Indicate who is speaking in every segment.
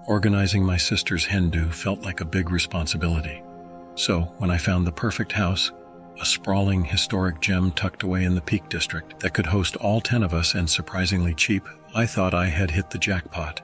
Speaker 1: Organizing my sister's hen do felt like a big responsibility. So, when I found the perfect house, a sprawling historic gem tucked away in the Peak District that could host all 10 of us and surprisingly cheap, I thought I had hit the jackpot.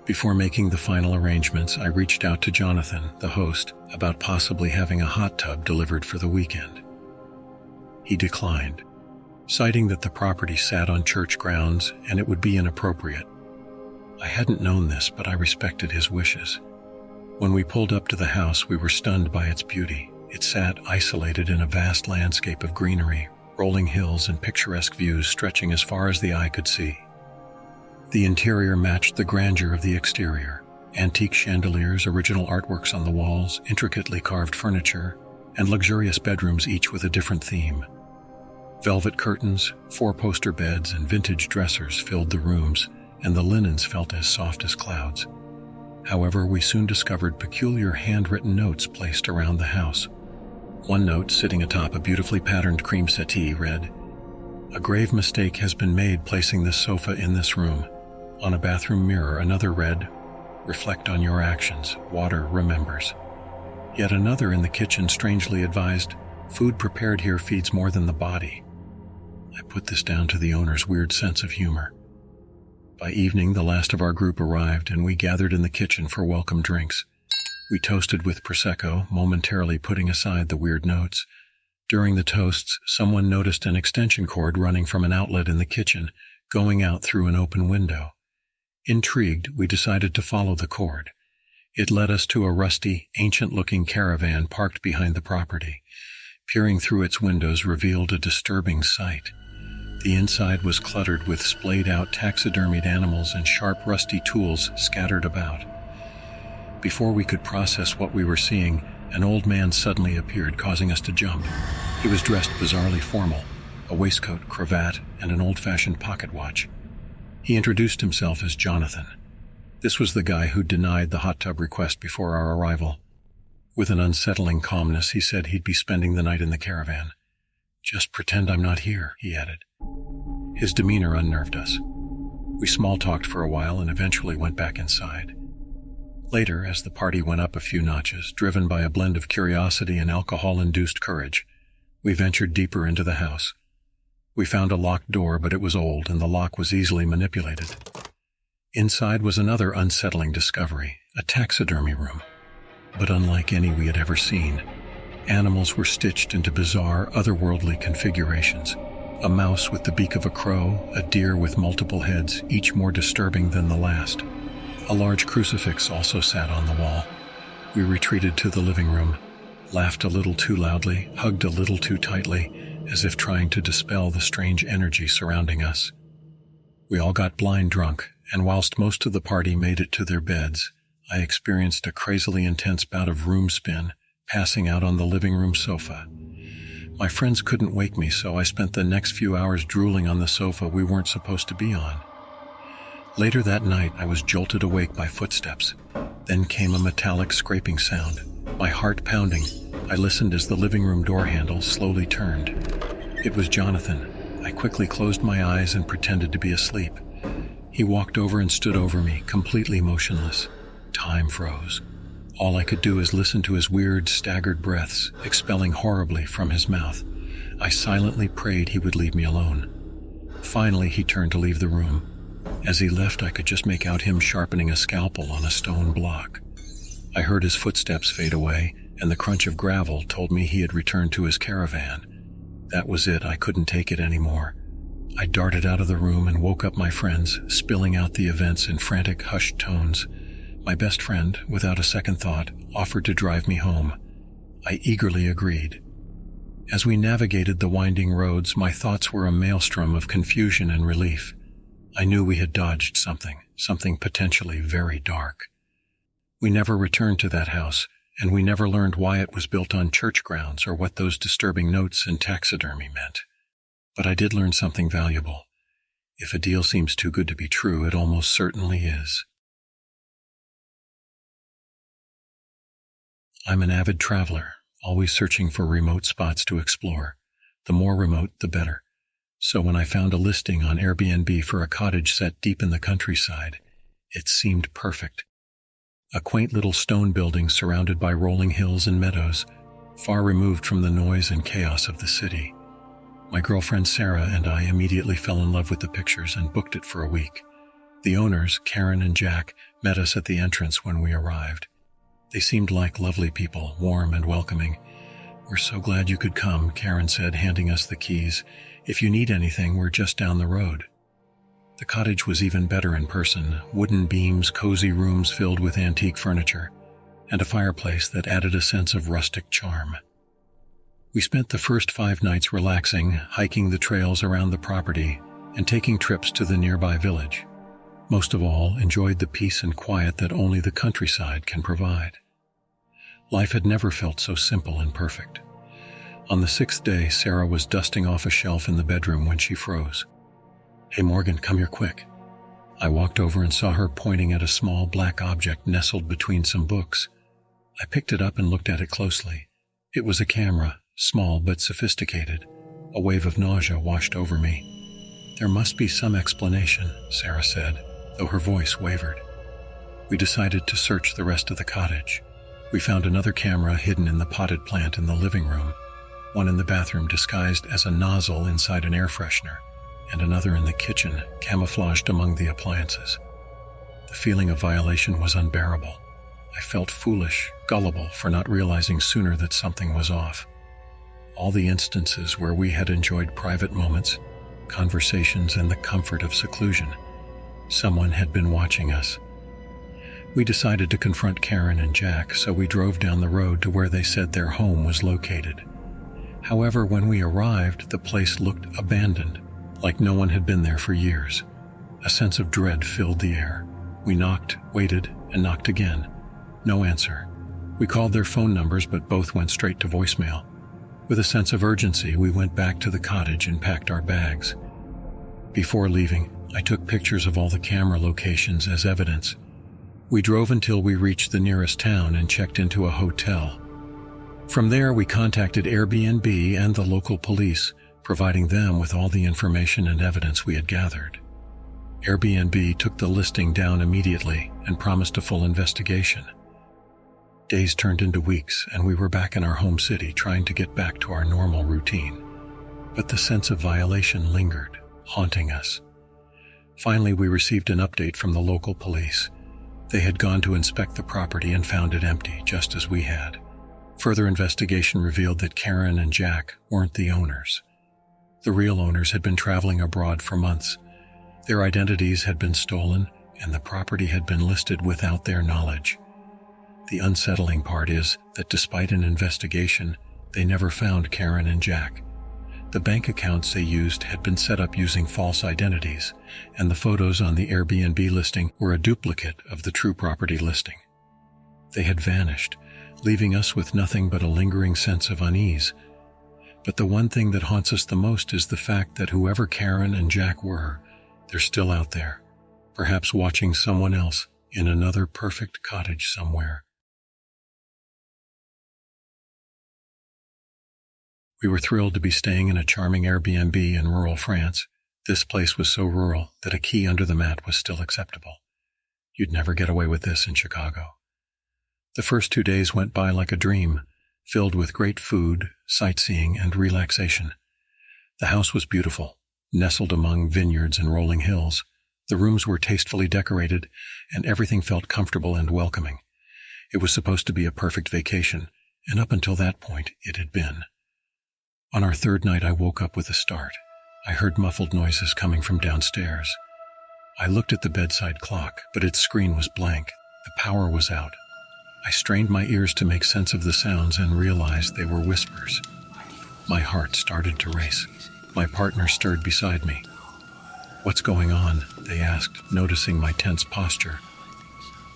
Speaker 1: Before making the final arrangements, I reached out to Jonathan, the host, about possibly having a hot tub delivered for the weekend. He declined, citing that the property sat on church grounds and it would be inappropriate. I hadn't known this, but I respected his wishes. When we pulled up to the house, we were stunned by its beauty. It sat isolated in a vast landscape of greenery, rolling hills and picturesque views stretching as far as the eye could see. The interior matched the grandeur of the exterior. Antique chandeliers, original artworks on the walls, intricately carved furniture, and luxurious bedrooms, each with a different theme. Velvet curtains, four-poster beds, and vintage dressers filled the rooms, and the linens felt as soft as clouds. However, we soon discovered peculiar handwritten notes placed around the house. One note, sitting atop a beautifully patterned cream settee, read, "A grave mistake has been made placing this sofa in this room." On a bathroom mirror, another read, "Reflect on your actions. Water remembers." Yet another in the kitchen strangely advised, "Food prepared here feeds more than the body." I put this down to the owner's weird sense of humor. By evening, the last of our group arrived, and we gathered in the kitchen for welcome drinks. We toasted with Prosecco, momentarily putting aside the weird notes. During the toasts, someone noticed an extension cord running from an outlet in the kitchen, going out through an open window. Intrigued, we decided to follow the cord. It led us to a rusty, ancient-looking caravan parked behind the property. Peering through its windows revealed a disturbing sight. The inside was cluttered with splayed-out taxidermied animals and sharp, rusty tools scattered about. Before we could process what we were seeing, an old man suddenly appeared, causing us to jump. He was dressed bizarrely formal, a waistcoat, cravat, and an old-fashioned pocket watch. He introduced himself as Jonathan. This was the guy who denied the hot tub request before our arrival. With an unsettling calmness, he said he'd be spending the night in the caravan. "Just pretend I'm not here," he added. His demeanor unnerved us. We small-talked for a while and eventually went back inside. Later, as the party went up a few notches, driven by a blend of curiosity and alcohol-induced courage, we ventured deeper into the house. We found a locked door, but it was old, and the lock was easily manipulated. Inside was another unsettling discovery, a taxidermy room. But unlike any we had ever seen, animals were stitched into bizarre, otherworldly configurations. A mouse with the beak of a crow, a deer with multiple heads, each more disturbing than the last. A large crucifix also sat on the wall. We retreated to the living room, laughed a little too loudly, hugged a little too tightly, as if trying to dispel the strange energy surrounding us. We all got blind drunk, and whilst most of the party made it to their beds, I experienced a crazily intense bout of room spin, passing out on the living room sofa. My friends couldn't wake me, so I spent the next few hours drooling on the sofa we weren't supposed to be on. Later that night, I was jolted awake by footsteps. Then came a metallic scraping sound. My heart pounding, I listened as the living room door handle slowly turned. It was Jonathan. I quickly closed my eyes and pretended to be asleep. He walked over and stood over me, completely motionless. Time froze. All I could do is listen to his weird, staggered breaths, expelling horribly from his mouth. I silently prayed he would leave me alone. Finally, he turned to leave the room. As he left, I could just make out him sharpening a scalpel on a stone block. I heard his footsteps fade away, and the crunch of gravel told me he had returned to his caravan. That was it. I couldn't take it anymore. I darted out of the room and woke up my friends, spilling out the events in frantic, hushed tones. My best friend, without a second thought, offered to drive me home. I eagerly agreed. As we navigated the winding roads, my thoughts were a maelstrom of confusion and relief. I knew we had dodged something potentially very dark. We never returned to that house, and we never learned why it was built on church grounds or what those disturbing notes and taxidermy meant. But I did learn something valuable. If a deal seems too good to be true, it almost certainly is. I'm an avid traveler, always searching for remote spots to explore. The more remote, the better. So when I found a listing on Airbnb for a cottage set deep in the countryside, it seemed perfect. a quaint little stone building surrounded by rolling hills and meadows, far removed from the noise and chaos of the city. My girlfriend Sarah and I immediately fell in love with the pictures and booked it for a week. The owners, Karen and Jack, met us at the entrance when we arrived. They seemed like lovely people, warm and welcoming. "We're so glad you could come," Karen said, handing us the keys. "If you need anything, we're just down the road." The cottage was even better in person, wooden beams, cozy rooms filled with antique furniture, and a fireplace that added a sense of rustic charm. We spent the first 5 nights relaxing, hiking the trails around the property, and taking trips to the nearby village. Most of all, enjoyed the peace and quiet that only the countryside can provide. Life had never felt so simple and perfect. On the 6th day, Sarah was dusting off a shelf in the bedroom when she froze. "Hey Morgan, come here quick." I walked over and saw her pointing at a small black object nestled between some books. I picked it up and looked at it closely. It was a camera, small but sophisticated. A wave of nausea washed over me. "There must be some explanation," Sarah said, though her voice wavered. We decided to search the rest of the cottage. We found another camera hidden in the potted plant in the living room, one in the bathroom disguised as a nozzle inside an air freshener, and another in the kitchen, camouflaged among the appliances. The feeling of violation was unbearable. I felt foolish, gullible for not realizing sooner that something was off. All the instances where we had enjoyed private moments, conversations, and the comfort of seclusion, someone had been watching us. We decided to confront Karen and Jack, so we drove down the road to where they said their home was located. However, when we arrived, the place looked abandoned, like no one had been there for years. A sense of dread filled the air. We knocked, waited, and knocked again. No answer. We called their phone numbers, but both went straight to voicemail. With a sense of urgency, we went back to the cottage and packed our bags. Before leaving, I took pictures of all the camera locations as evidence. We drove until we reached the nearest town and checked into a hotel. From there, we contacted Airbnb and the local police, providing them with all the information and evidence we had gathered. Airbnb took the listing down immediately and promised a full investigation. Days turned into weeks, and we were back in our home city trying to get back to our normal routine. But the sense of violation lingered, haunting us. Finally, we received an update from the local police. They had gone to inspect the property and found it empty, just as we had. Further investigation revealed that Karen and Jack weren't the owners. The real owners had been traveling abroad for months. Their identities had been stolen, and the property had been listed without their knowledge. The unsettling part is that despite an investigation, they never found Karen and Jack. The bank accounts they used had been set up using false identities, and the photos on the Airbnb listing were a duplicate of the true property listing. They had vanished, leaving us with nothing but a lingering sense of unease. But the one thing that haunts us the most is the fact that whoever Karen and Jack were, they're still out there, perhaps watching someone else in another perfect cottage somewhere. We were thrilled to be staying in a charming Airbnb in rural France. This place was so rural that a key under the mat was still acceptable. You'd never get away with this in Chicago. The first 2 days went by like a dream, filled with great food, sightseeing, and relaxation. The house was beautiful, nestled among vineyards and rolling hills. The rooms were tastefully decorated, and everything felt comfortable and welcoming. It was supposed to be a perfect vacation, and up until that point, it had been. On our 3rd night, I woke up with a start. I heard muffled noises coming from downstairs. I looked at the bedside clock, but its screen was blank. The power was out. I strained my ears to make sense of the sounds and realized they were whispers. My heart started to race. My partner stirred beside me. "What's going on?" they asked, noticing my tense posture.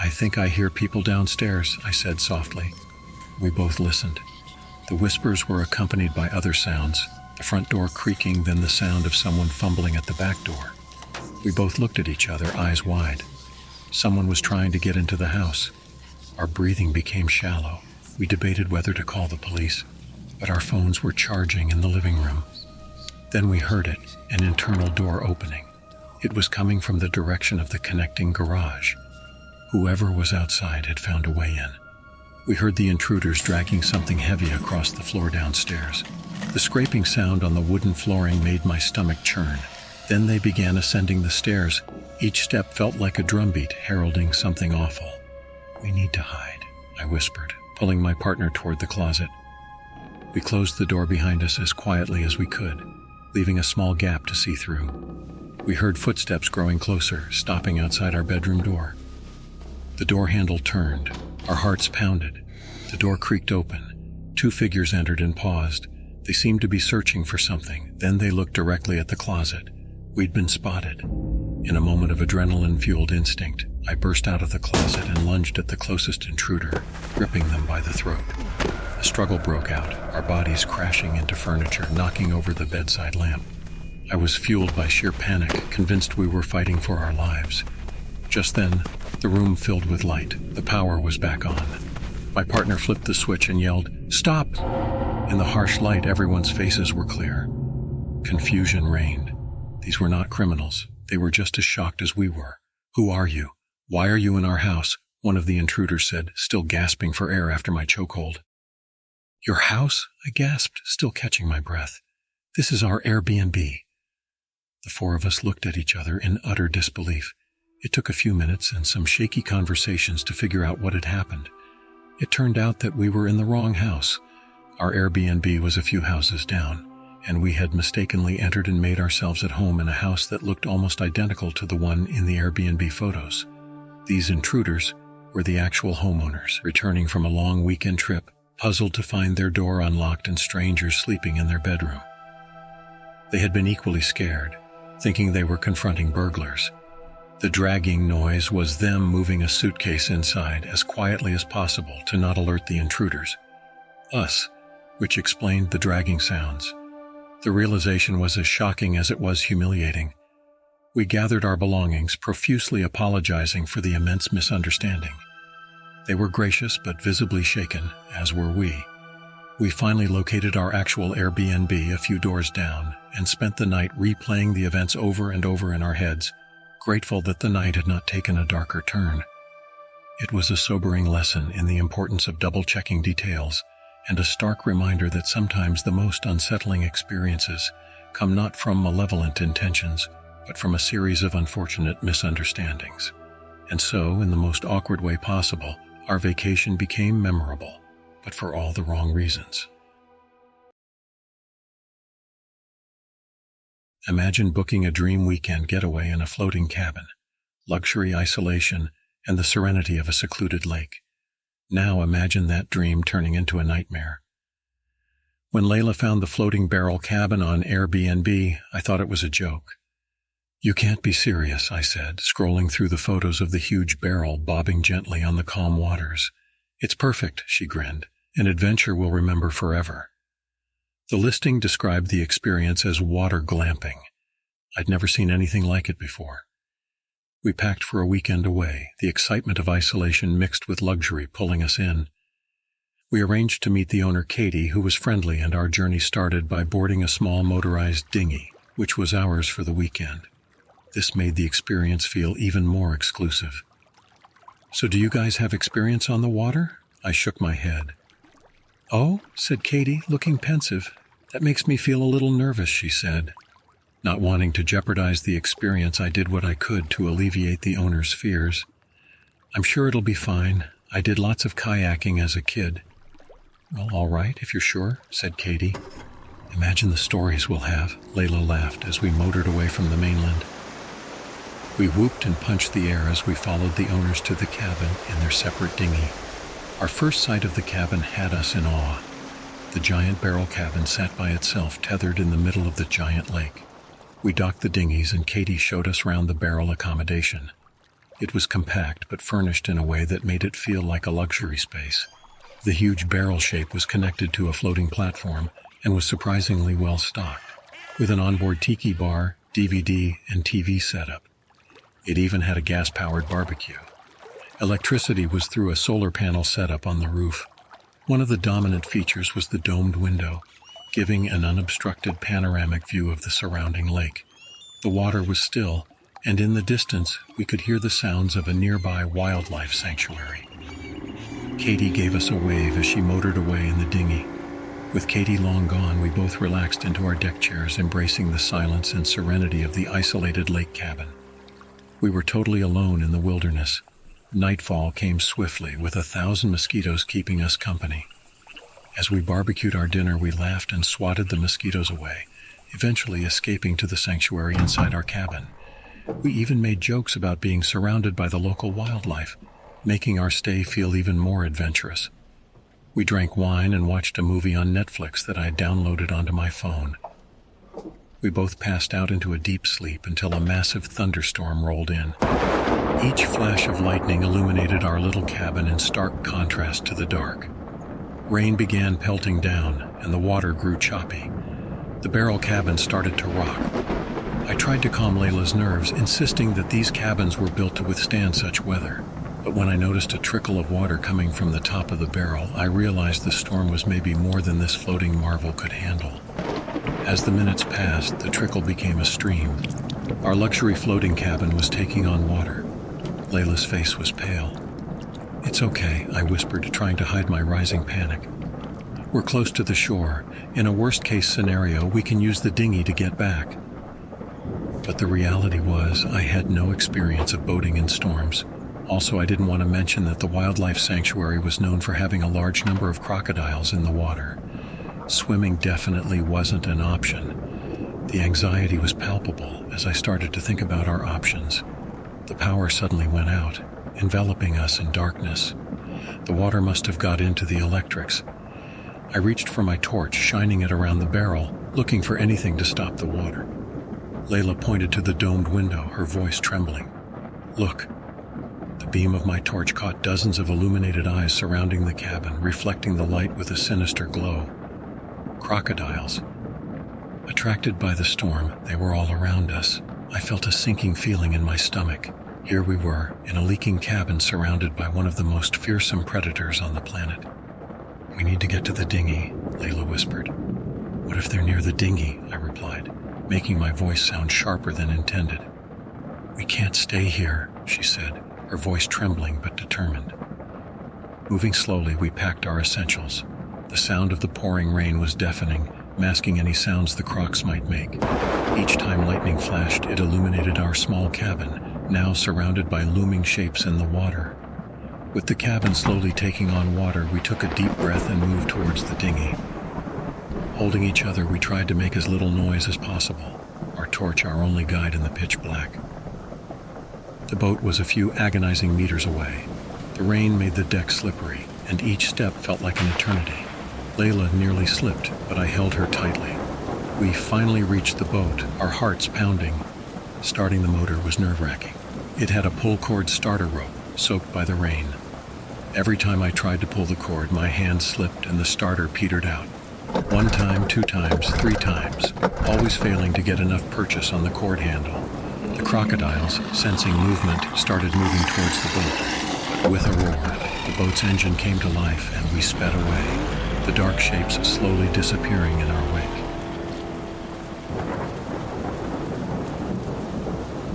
Speaker 1: "I think I hear people downstairs," I said softly. We both listened. The whispers were accompanied by other sounds, the front door creaking, then the sound of someone fumbling at the back door. We both looked at each other, eyes wide. Someone was trying to get into the house. Our breathing became shallow. We debated whether to call the police, but our phones were charging in the living room. Then we heard it, an internal door opening. It was coming from the direction of the connecting garage. Whoever was outside had found a way in. We heard the intruders dragging something heavy across the floor downstairs. The scraping sound on the wooden flooring made my stomach churn. Then they began ascending the stairs. Each step felt like a drumbeat heralding something awful. "We need to hide," I whispered, pulling my partner toward the closet. We closed the door behind us as quietly as we could, leaving a small gap to see through. We heard footsteps growing closer, stopping outside our bedroom door. The door handle turned. Our hearts pounded. The door creaked open. 2 figures entered and paused. They seemed to be searching for something. Then they looked directly at the closet. We'd been spotted. In a moment of adrenaline-fueled instinct, I burst out of the closet and lunged at the closest intruder, gripping them by the throat. A struggle broke out, our bodies crashing into furniture, knocking over the bedside lamp. I was fueled by sheer panic, convinced we were fighting for our lives. Just then, the room filled with light. The power was back on. My partner flipped the switch and yelled, "Stop!" In the harsh light, everyone's faces were clear. Confusion reigned. These were not criminals. They were just as shocked as we were. "Who are you? Why are you in our house?" one of the intruders said, still gasping for air after my chokehold. "Your house?" I gasped, still catching my breath. "This is our Airbnb." The 4 of us looked at each other in utter disbelief. It took a few minutes and some shaky conversations to figure out what had happened. It turned out that we were in the wrong house. Our Airbnb was a few houses down, and we had mistakenly entered and made ourselves at home in a house that looked almost identical to the one in the Airbnb photos. These intruders were the actual homeowners, returning from a long weekend trip, puzzled to find their door unlocked and strangers sleeping in their bedroom. They had been equally scared, thinking they were confronting burglars. The dragging noise was them moving a suitcase inside as quietly as possible to not alert the intruders. Us, which explained the dragging sounds. The realization was as shocking as it was humiliating. We gathered our belongings, profusely apologizing for the immense misunderstanding. They were gracious but visibly shaken, as were we. We finally located our actual Airbnb a few doors down and spent the night replaying the events over and over in our heads, grateful that the night had not taken a darker turn. It was a sobering lesson in the importance of double-checking details and a stark reminder that sometimes the most unsettling experiences come not from malevolent intentions, but from a series of unfortunate misunderstandings. And so, in the most awkward way possible, our vacation became memorable, but for all the wrong reasons. Imagine booking a dream weekend getaway in a floating cabin, luxury isolation, and the serenity of a secluded lake. Now imagine that dream turning into a nightmare. When Layla found the floating barrel cabin on Airbnb, I thought it was a joke. "You can't be serious," I said, scrolling through the photos of the huge barrel bobbing gently on the calm waters. "It's perfect," she grinned, "an adventure we'll remember forever." The listing described the experience as water glamping. I'd never seen anything like it before. We packed for a weekend away, the excitement of isolation mixed with luxury pulling us in. We arranged to meet the owner, Katie, who was friendly, and our journey started by boarding a small motorized dinghy, which was ours for the weekend. This made the experience feel even more exclusive. "So do you guys have experience on the water?" I shook my head. "Oh," said Katie, looking pensive. "That makes me feel a little nervous," she said. Not wanting to jeopardize the experience, I did what I could to alleviate the owner's fears. "I'm sure it'll be fine. I did lots of kayaking as a kid." "Well, all right, if you're sure," said Katie. "Imagine the stories we'll have," Layla laughed as we motored away from the mainland. We whooped and punched the air as we followed the owners to the cabin in their separate dinghy. Our first sight of the cabin had us in awe. The giant barrel cabin sat by itself, tethered in the middle of the giant lake. We docked the dinghies and Katie showed us round the barrel accommodation. It was compact but furnished in a way that made it feel like a luxury space. The huge barrel shape was connected to a floating platform and was surprisingly well stocked, with an onboard tiki bar, DVD, and TV setup. It even had a gas-powered barbecue. Electricity was through a solar panel setup on the roof. One of the dominant features was the domed window, giving an unobstructed panoramic view of the surrounding lake. The water was still, and in the distance we could hear the sounds of a nearby wildlife sanctuary. Katie gave us a wave as she motored away in the dinghy. With Katie long gone, we both relaxed into our deck chairs, embracing the silence and serenity of the isolated lake cabin. We were totally alone in the wilderness. Nightfall came swiftly, with 1,000 mosquitoes keeping us company. As we barbecued our dinner, we laughed and swatted the mosquitoes away, eventually escaping to the sanctuary inside our cabin. We even made jokes about being surrounded by the local wildlife, making our stay feel even more adventurous. We drank wine and watched a movie on Netflix that I had downloaded onto my phone. We both passed out into a deep sleep until a massive thunderstorm rolled in. Each flash of lightning illuminated our little cabin in stark contrast to the dark. Rain began pelting down, and the water grew choppy. The barrel cabin started to rock. I tried to calm Layla's nerves, insisting that these cabins were built to withstand such weather. But when I noticed a trickle of water coming from the top of the barrel, I realized the storm was maybe more than this floating marvel could handle. As the minutes passed, the trickle became a stream. Our luxury floating cabin was taking on water. Layla's face was pale. "It's okay," I whispered, trying to hide my rising panic. "We're close to the shore. In a worst-case scenario, we can use the dinghy to get back." But the reality was, I had no experience of boating in storms. Also, I didn't want to mention that the wildlife sanctuary was known for having a large number of crocodiles in the water. Swimming definitely wasn't an option. The anxiety was palpable as I started to think about our options. The power suddenly went out, enveloping us in darkness. The water must have got into the electrics. I reached for my torch, shining it around the barrel, looking for anything to stop the water. Layla pointed to the domed window, her voice trembling. "Look." The beam of my torch caught dozens of illuminated eyes surrounding the cabin, reflecting the light with a sinister glow. Crocodiles. Attracted by the storm, they were all around us. I felt a sinking feeling in my stomach. Here we were, in a leaking cabin surrounded by one of the most fearsome predators on the planet. "We need to get to the dinghy," Layla whispered. "What if they're near the dinghy?" I replied, making my voice sound sharper than intended. "We can't stay here," she said, her voice trembling but determined. Moving slowly, we packed our essentials. The sound of the pouring rain was deafening, masking any sounds the crocs might make. Each time lightning flashed, it illuminated our small cabin, now surrounded by looming shapes in the water. With the cabin slowly taking on water, we took a deep breath and moved towards the dinghy. Holding each other, we tried to make as little noise as possible, our torch our only guide in the pitch black. The boat was a few agonizing meters away. The rain made the deck slippery, and each step felt like an eternity. Layla nearly slipped, but I held her tightly. We finally reached the boat, our hearts pounding. Starting the motor was nerve-wracking. It had a pull-cord starter rope, soaked by the rain. Every time I tried to pull the cord, my hand slipped and the starter petered out. 1 time, 2 times, 3 times, always failing to get enough purchase on the cord handle. The crocodiles, sensing movement, started moving towards the boat. But with a roar, the boat's engine came to life and we sped away, the dark shapes slowly disappearing in our wake.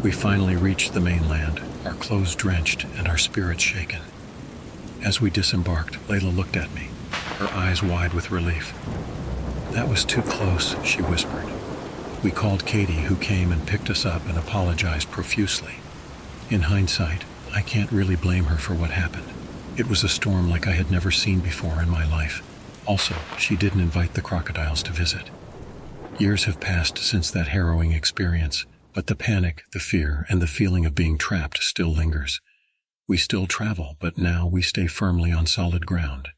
Speaker 1: We finally reached the mainland, our clothes drenched and our spirits shaken. As we disembarked, Layla looked at me, her eyes wide with relief. "That was too close," she whispered. We called Katie, who came and picked us up and apologized profusely. In hindsight, I can't really blame her for what happened. It was a storm like I had never seen before in my life. Also, she didn't invite the crocodiles to visit. Years have passed since that harrowing experience, but the panic, the fear, and the feeling of being trapped still lingers. We still travel, but now we stay firmly on solid ground.